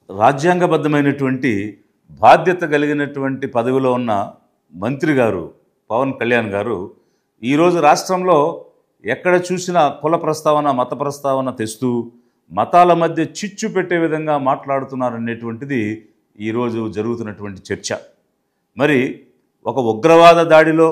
రాజ్యాంగబద్ధమైనటువంటి బాధ్యత కలిగినటువంటి పదవిలో ఉన్న మంత్రి గారు పవన్ కళ్యాణ్ గారు ఈరోజు రాష్ట్రంలో ఎక్కడ చూసినా కుల ప్రస్తావన మత ప్రస్తావన తెస్తూ మతాల మధ్య చిచ్చు పెట్టే విధంగా మాట్లాడుతున్నారనేటువంటిది ఈరోజు జరుగుతున్నటువంటి చర్చ. మరి ఒక ఉగ్రవాద దాడిలో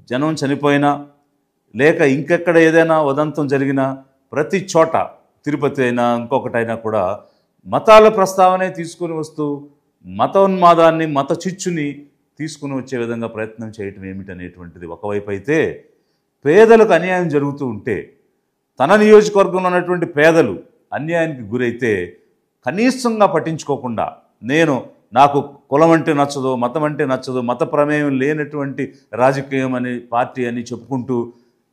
జనం చనిపోయినా లేక ఇంకెక్కడ ఏదైనా ఉదంతం జరిగినా ప్రతి చోట తిరుపతి అయినా ఇంకొకటైనా కూడా మతాల ప్రస్తావనే తీసుకుని వస్తూ మతోన్మాదాన్ని మత చిచ్చుని తీసుకుని వచ్చే విధంగా ప్రయత్నం చేయటం ఏమిటనేటువంటిది ఒకవైపు అయితే, పేదలకు అన్యాయం జరుగుతూ ఉంటే తన నియోజకవర్గంలో ఉన్నటువంటి పేదలు అన్యాయానికి గురైతే కనీసంగా పట్టించుకోకుండా నాకు కులం అంటే నచ్చదు, మతం అంటే నచ్చదు, మత ప్రమేయం లేనటువంటి రాజకీయం అని పార్టీ అని చెప్పుకుంటూ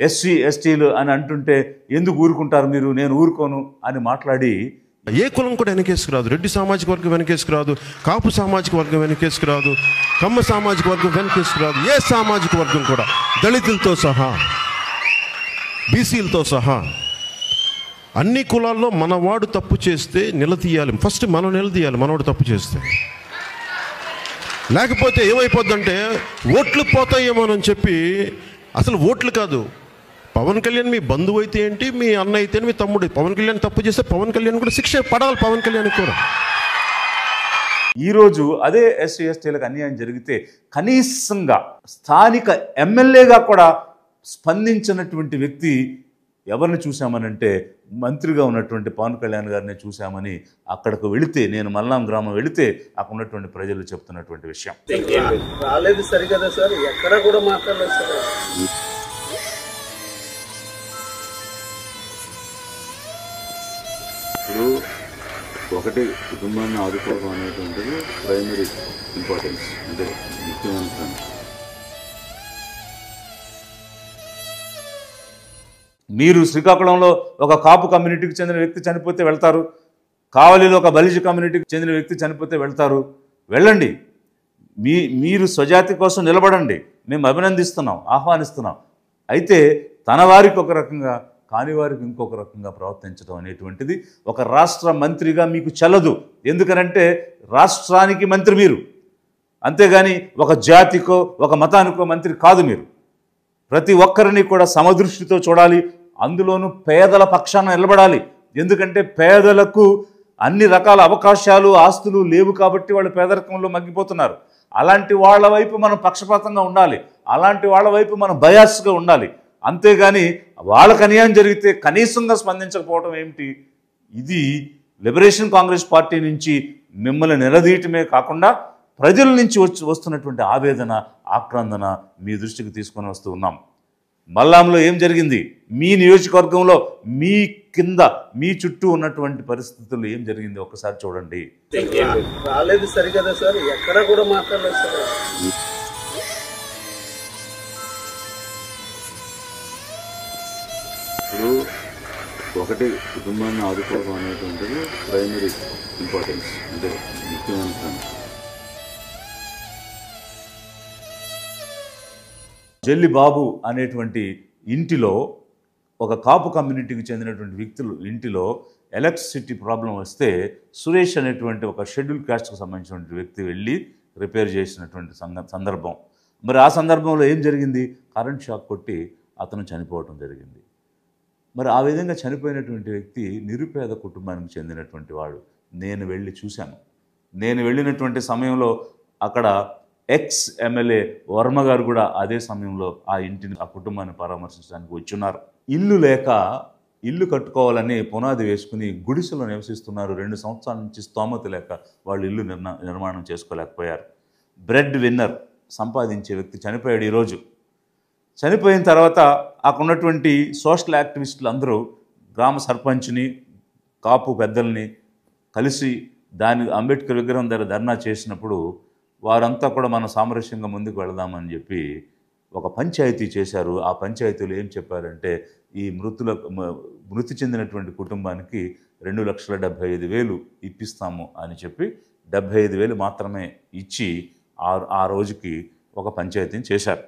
ఎస్సీ ఎస్టీలు అని అంటుంటే ఎందుకు ఊరుకుంటారు మీరు, నేను ఊరుకోను అని మాట్లాడి ఏ కులం కూడా వెనకేసుకురాదు. రెడ్డి సామాజిక వర్గం వెనకేసుకురాదు, కాపు సామాజిక వర్గం వెనకేసుకురాదు, కమ్మ సామాజిక వర్గం వెనకేసుకురాదు. ఏ సామాజిక వర్గం కూడా దళితులతో సహా బీసీలతో సహా అన్ని కులాల్లో మనవాడు తప్పు చేస్తే నిలదీయాలి. ఫస్ట్ మనం నిలదీయాలి మనవాడు తప్పు చేస్తే. లేకపోతే ఏమైపోద్దంటే ఓట్లు పోతాయేమోనని చెప్పి, అసలు ఓట్లు కాదు, పవన్ కళ్యాణ్ మీ బంధువు అయితే ఏంటి, మీ అన్న అయితే మీ తమ్ముడు, పవన్ కళ్యాణ్ తప్పు చేస్తే పవన్ కళ్యాణ్ కూడా శిక్ష పడాలి. పవన్ కళ్యాణ్ కూడా ఈరోజు అదే ఎస్సీ ఎస్టీలకు అన్యాయం జరిగితే కనీసంగా స్థానిక ఎమ్మెల్యేగా కూడా స్పందించినటువంటి వ్యక్తి ఎవరిని చూశామనంటే మంత్రిగా ఉన్నటువంటి పవన్ కళ్యాణ్ గారిని చూశామని అక్కడికి వెళితే, నేను మల్లాం గ్రామం వెళితే అక్కడ ఉన్నటువంటి ప్రజలు చెప్తున్నటువంటి విషయం. రాలేదు సరిగదా సార్, ఎక్కడ కూడా మాట్లాడలేదు సార్. ఇప్పుడు ఒకటి కుటుంబాన్ని ఆదుకోవడం అనేటువంటిది ప్రైమరీ ఇంపార్టెన్స్, అంటే ముఖ్యమైన. మీరు శ్రీకాకుళంలో ఒక కాపు కమ్యూనిటీకి చెందిన వ్యక్తి చనిపోతే వెళ్తారు, కావలిలో ఒక బలిజ కమ్యూనిటీకి చెందిన వ్యక్తి చనిపోతే వెళ్తారు. వెళ్ళండి, మీరు స్వజాతి కోసం నిలబడండి, మేము అభినందిస్తున్నాం, ఆహ్వానిస్తున్నాం. అయితే తన వారికి ఒక రకంగా కాని వారికి ఇంకొక రకంగా ప్రవర్తించడం అనేటువంటిది ఒక రాష్ట్ర మంత్రిగా మీకు చెల్లదు. ఎందుకనంటే రాష్ట్రానికి మంత్రి మీరు, అంతేగాని ఒక జాతికో ఒక మతానికో మంత్రి కాదు మీరు. ప్రతి ఒక్కరిని కూడా సమదృష్టితో చూడాలి, అందులోనూ పేదల పక్షాన నిలబడాలి. ఎందుకంటే పేదలకు అన్ని రకాల అవకాశాలు ఆస్తులు లేవు కాబట్టి వాళ్ళు పేదరికంలో మగ్గిపోతున్నారు. అలాంటి వాళ్ళ వైపు మనం పక్షపాతంగా ఉండాలి, అలాంటి వాళ్ళ వైపు మనం బయాస్గా ఉండాలి. అంతేగాని వాళ్ళకు అన్యాయం జరిగితే కనీసంగా స్పందించకపోవడం ఏమిటి? ఇది లిబరేషన్ కాంగ్రెస్ పార్టీ నుంచి మిమ్మల్ని నిలదీయటమే కాకుండా ప్రజల నుంచి వస్తున్నటువంటి ఆవేదన, ఆక్రందన మీ దృష్టికి తీసుకొని వస్తూ ఉన్నాం. మల్లాంలో ఏం జరిగింది, మీ నియోజకవర్గంలో మీ కింద మీ చుట్టూ ఉన్నటువంటి పరిస్థితులు ఏం జరిగింది ఒక్కసారి చూడండి. రాలేదు సరిగదా సార్, ఎక్కడ కూడా మాట్లాడలేదు సార్. ఇప్పుడు ఒకటి కుటుంబాన్ని ఆదుకోవడం అనేటువంటిది ప్రైమరీ ఇంపార్టెన్స్, అంటే ముఖ్యమైన. జల్లి బాబు అనేటువంటి ఇంటిలో, ఒక కాపు కమ్యూనిటీకి చెందినటువంటి వ్యక్తులు ఇంటిలో ఎలక్ట్రిసిటీ ప్రాబ్లం వస్తే సురేష్ అనేటువంటి ఒక షెడ్యూల్ కాస్ట్కి సంబంధించినటువంటి వ్యక్తి వెళ్ళి రిపేర్ చేసినటువంటి సందర్భం. మరి ఆ సందర్భంలో ఏం జరిగింది, కరెంట్ షాక్ కొట్టి అతను చనిపోవటం జరిగింది. మరి ఆ విధంగా చనిపోయినటువంటి వ్యక్తి నిరుపేద కుటుంబానికి చెందినటువంటి వాడు. నేను వెళ్ళి చూశాను. నేను వెళ్ళినటువంటి సమయంలో అక్కడ ఎక్స్ ఎమ్మెల్యే వర్మ గారు కూడా అదే సమయంలో ఆ ఇంటిని, ఆ కుటుంబాన్ని పరామర్శించడానికి వచ్చున్నారు. ఇల్లు లేక ఇల్లు కట్టుకోవాలని పునాది వేసుకుని గుడిసెలో నివసిస్తున్నారు. 2 సంవత్సరాల నుంచి స్తోమత లేక వాళ్ళు ఇల్లు నిర్మాణం చేసుకోలేకపోయారు. బ్రెడ్ విన్నర్ సంపాదించే వ్యక్తి చనిపోయాడు. ఈరోజు చనిపోయిన తర్వాత అక్కడ ఉన్నటువంటి సోషల్ యాక్టివిస్టులు అందరూ గ్రామ సర్పంచ్ని, కాపు పెద్దల్ని కలిసి దాని అంబేద్కర్ విగ్రహం దగ్గర ధర్నా చేసినప్పుడు వారంతా కూడా మనం సామరస్యంగా ముందుకు వెళదామని చెప్పి ఒక పంచాయతీ చేశారు. ఆ పంచాయతీలో ఏం చెప్పారంటే, ఈ మృతి చెందినటువంటి కుటుంబానికి 2,75,000 ఇప్పిస్తాము అని చెప్పి 75,000 మాత్రమే ఇచ్చి ఆ రోజుకి ఒక పంచాయతీని చేశారు.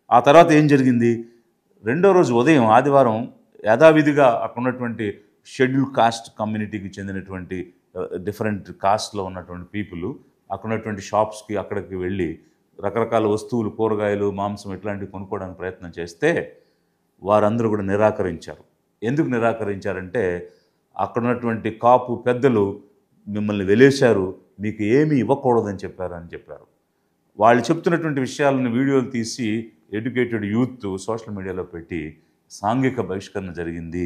ఆ తర్వాత ఏం జరిగింది, రెండో రోజు ఉదయం ఆదివారం యథావిధిగా అక్కడ ఉన్నటువంటి షెడ్యూల్ కాస్ట్ కమ్యూనిటీకి చెందినటువంటి డిఫరెంట్ కాస్ట్లో ఉన్నటువంటి పీపుల్ అక్కడ ఉన్నటువంటి షాప్స్కి అక్కడికి వెళ్ళి రకరకాల వస్తువులు, కూరగాయలు, మాంసం ఇట్లాంటివి కొనుక్కోవడానికి ప్రయత్నం చేస్తే వారందరూ కూడా నిరాకరించారు. ఎందుకు నిరాకరించారంటే అక్కడ ఉన్నటువంటి కాపు పెద్దలు మిమ్మల్ని వెలేశారు, మీకు ఏమీ ఇవ్వకూడదని చెప్పారు. వాళ్ళు చెప్తున్నటువంటి విషయాలను వీడియోలు తీసి ఎడ్యుకేటెడ్ యూత్ సోషల్ మీడియాలో పెట్టి సాంఘిక బహిష్కరణ జరిగింది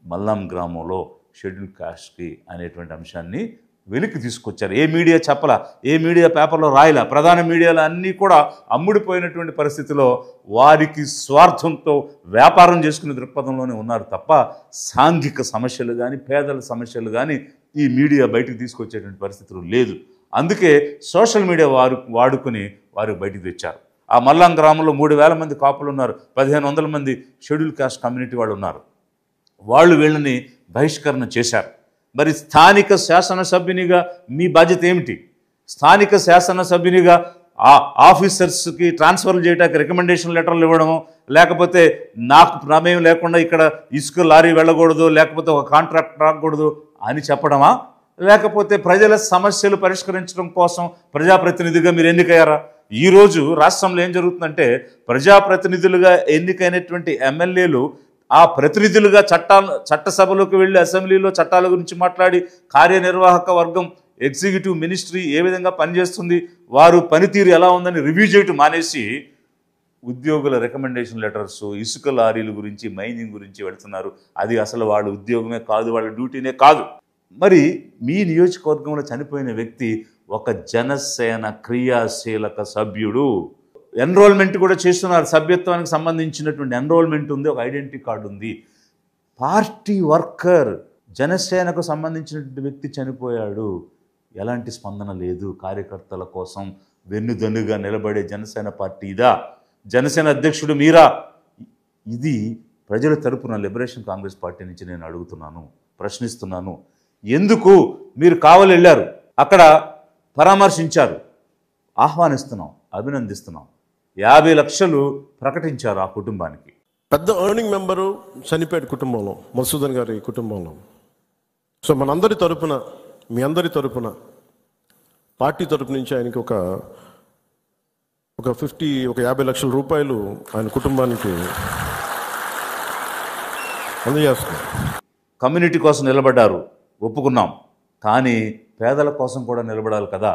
మల్లాం గ్రామంలో షెడ్యూల్ కాస్ట్కి అనేటువంటి అంశాన్ని వెలికి తీసుకొచ్చారు. ఏ మీడియా చెప్పలా, ఏ మీడియా పేపర్లో రాయలా. ప్రధాన మీడియాలో అన్నీ కూడా అమ్ముడిపోయినటువంటి పరిస్థితిలో వారికి స్వార్థంతో వ్యాపారం చేసుకునే దృక్పథంలోనే ఉన్నారు తప్ప సాంఘిక సమస్యలు కానీ పేదల సమస్యలు కానీ ఈ మీడియా బయటకు తీసుకొచ్చేటువంటి పరిస్థితులు లేదు. అందుకే సోషల్ మీడియా వాడుకుని వారు బయటకు తెచ్చారు. ఆ మల్లాం గ్రామంలో 3,000 మంది కాపులు ఉన్నారు, 1,500 మంది షెడ్యూల్ కాస్ట్ కమ్యూనిటీ వాళ్ళు ఉన్నారు. వాళ్ళు వీళ్ళని బహిష్కరణ చేశారు. మరి స్థానిక శాసనసభ్యునిగా మీ బాధ్యత ఏమిటి? స్థానిక శాసనసభ్యునిగా ఆ ఆఫీసర్స్కి ట్రాన్స్ఫర్లు చేయడానికి రికమెండేషన్ లెటర్లు ఇవ్వడము, లేకపోతే నాకు ప్రమేయం లేకుండా ఇక్కడ ఇసుక లారీ వెళ్ళకూడదు, లేకపోతే ఒక కాంట్రాక్ట్ రాకూడదు అని చెప్పడమా? లేకపోతే ప్రజల సమస్యలు పరిష్కరించడం కోసం ప్రజాప్రతినిధిగా మీరు ఎన్నికయ్యారా? ఈరోజు రాష్ట్రంలో ఏం జరుగుతుందంటే ప్రజాప్రతినిధులుగా ఎన్నికైనటువంటి ఎమ్మెల్యేలు ఆ ప్రతినిధులుగా చట్టసభలోకి వెళ్ళి అసెంబ్లీలో చట్టాల గురించి మాట్లాడి కార్యనిర్వాహక వర్గం ఎగ్జిక్యూటివ్ మినిస్ట్రీ ఏ విధంగా పనిచేస్తుంది, వారు పనితీరు ఎలా ఉందని రివ్యూ చేయటం మానేసి ఉద్యోగుల రికమెండేషన్ లెటర్స్, ఇసుక లారీల గురించి, మైనింగ్ గురించి వెళుతున్నారు. అది అసలు వాళ్ళ ఉద్యోగమే కాదు, వాళ్ళ డ్యూటీనే కాదు. మరి మీ నియోజకవర్గంలో చనిపోయిన వ్యక్తి ఒక జనసేన క్రియాశీలక సభ్యుడు. ఎన్రోల్మెంట్ కూడా చేస్తున్నారు, సభ్యత్వానికి సంబంధించినటువంటి ఎన్రోల్మెంట్ ఉంది, ఒక ఐడెంటిటీ కార్డు ఉంది. పార్టీ వర్కర్, జనసేనకు సంబంధించినటువంటి వ్యక్తి చనిపోయాడు, ఎలాంటి స్పందన లేదు. కార్యకర్తల కోసం వెన్నుదన్నుగా నిలబడే జనసేన పార్టీ ఇదా? జనసేన అధ్యక్షుడు మీరా? ఇది ప్రజల తరపున లిబరేషన్ కాంగ్రెస్ పార్టీ నుంచి నేను అడుగుతున్నాను, ప్రశ్నిస్తున్నాను. ఎందుకు మీరు కావలి వెళ్ళారు, అక్కడ పరామర్శించారు, ఆహ్వానిస్తున్నాం, అభినందిస్తున్నాం. 50 లక్షలు ప్రకటించారు ఆ కుటుంబానికి. పెద్ద ఎర్నింగ్ మెంబరు చనిపోయాడు కుటుంబంలో, మధుసూదన్ గారి కుటుంబంలో. సో మనందరి తరపున, మీ అందరి తరపున, పార్టీ తరపు నుంచి ఆయనకి ఒక 50 లక్షల రూపాయలు ఆయన కుటుంబానికి అందజేస్తున్నారు. కమ్యూనిటీ కోసం నిలబడ్డారు, ఒప్పుకున్నాం. కానీ పేదల కోసం కూడా నిలబడాలి కదా.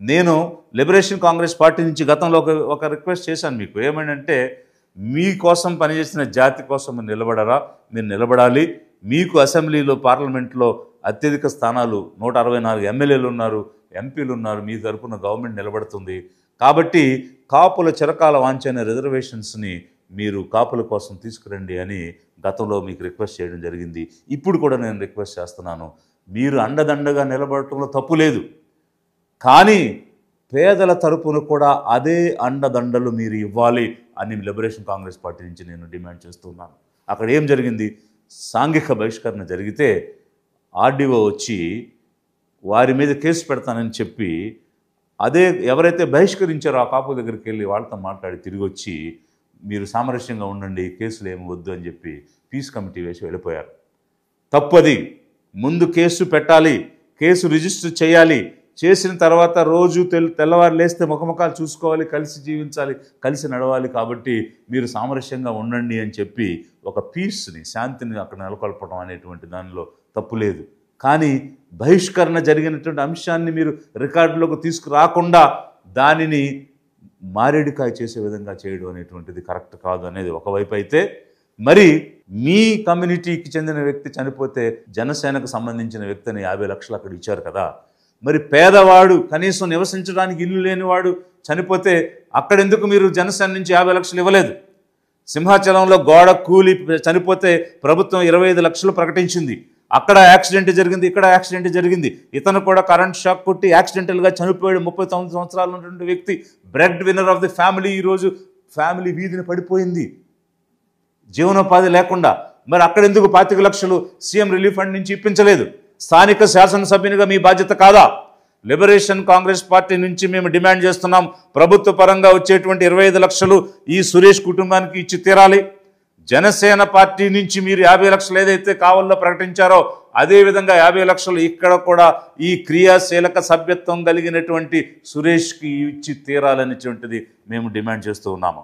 నేను లిబరేషన్ కాంగ్రెస్ పార్టీ నుంచి గతంలో ఒక రిక్వెస్ట్ చేశాను మీకు. ఏమంటే మీకోసం పనిచేసిన జాతి కోసం మీరు నిలబడరా? మీరు నిలబడాలి. మీకు అసెంబ్లీలో, పార్లమెంట్లో అత్యధిక స్థానాలు 164 ఎమ్మెల్యేలు ఉన్నారు, ఎంపీలు ఉన్నారు, మీ తరపున గవర్నమెంట్ నిలబడుతుంది. కాబట్టి కాపుల చిరకాల వాంఛైన రిజర్వేషన్స్ని మీరు కాపుల కోసం తీసుకురండి అని గతంలో మీకు రిక్వెస్ట్ చేయడం జరిగింది. ఇప్పుడు కూడా నేను రిక్వెస్ట్ చేస్తున్నాను, మీరు అండదండగా నిలబడటంలో తప్పు లేదు. కానీ పేదల తరపున కూడా అదే అండదండలు మీరు ఇవ్వాలి అని లిబరేషన్ కాంగ్రెస్ పార్టీ నుంచి నేను డిమాండ్ చేస్తున్నాను. అక్కడ ఏం జరిగింది? సాంఘిక బహిష్కరణ జరిగితే ఆర్డీఓ వచ్చి వారి మీద కేసు పెడతానని చెప్పి, అదే ఎవరైతే బహిష్కరించారో ఆ కాపు దగ్గరికి వెళ్ళి వాళ్ళతో మాట్లాడి తిరిగి వచ్చి మీరు సామరస్యంగా ఉండండి, కేసులు ఏమి వద్దు అని చెప్పి పీస్ కమిటీ వేసి వెళ్ళిపోయారు. తప్పది. ముందు కేసు పెట్టాలి, కేసు రిజిస్టర్ చేయాలి. చేసిన తర్వాత రోజు తెల్లవారు లేస్తే ముఖముఖాలు చూసుకోవాలి, కలిసి జీవించాలి, కలిసి నడవాలి. కాబట్టి మీరు సామరస్యంగా ఉండండి అని చెప్పి ఒక పీస్ని, శాంతిని అక్కడ నెలకొల్పడం అనేటువంటి దానిలో తప్పు లేదు. కానీ బహిష్కరణ జరిగినటువంటి అంశాన్ని మీరు రికార్డులోకి తీసుకురాకుండా దానిని మారేడుకాయ చేసే విధంగా చేయడం అనేటువంటిది కరెక్ట్ కాదు అనేది ఒకవైపు అయితే, మరి మీ కమ్యూనిటీకి చెందిన వ్యక్తి చనిపోతే జనసేనకు సంబంధించిన వ్యక్తిని 50 లక్షలు అక్కడ ఇచ్చారు కదా. మరి పేదవాడు, కనీసం నివసించడానికి ఇల్లు లేనివాడు చనిపోతే అక్కడెందుకు మీరు జనసేన నుంచి 50 లక్షలు ఇవ్వలేదు? సింహాచలంలో గోడ కూలి చనిపోతే ప్రభుత్వం 25 లక్షలు ప్రకటించింది. అక్కడ యాక్సిడెంట్ జరిగింది, ఇక్కడ యాక్సిడెంట్ జరిగింది. ఇతను కూడా కరెంట్ షాక్ కొట్టి యాక్సిడెంటల్గా చనిపోయాడు. 39 సంవత్సరాలు ఉన్నటువంటి వ్యక్తి, bread winner of the family. ఈరోజు ఫ్యామిలీ వీధిని పడిపోయింది, జీవనోపాధి లేకుండా. మరి అక్కడెందుకు 25 లక్షలు సీఎం రిలీఫ్ ఫండ్ నుంచి ఇప్పించలేదు? స్థానిక శాసనసభ్యునిగా మీ బాధ్యత కాదా? లిబరేషన్ కాంగ్రెస్ పార్టీ నుంచి మేము డిమాండ్ చేస్తున్నాం, ప్రభుత్వ పరంగా వచ్చేటువంటి 25 లక్షలు ఈ సురేష్ కుటుంబానికి ఇచ్చి తీరాలి. జనసేన పార్టీ నుంచి మీరు 50 లక్షలు ఏదైతే కావాలో ప్రకటించారో అదేవిధంగా 50 లక్షలు ఇక్కడ కూడా ఈ క్రియాశీలక సభ్యత్వం కలిగినటువంటి సురేష్కి ఇచ్చి తీరాలనేటువంటిది మేము డిమాండ్ చేస్తూ ఉన్నాము.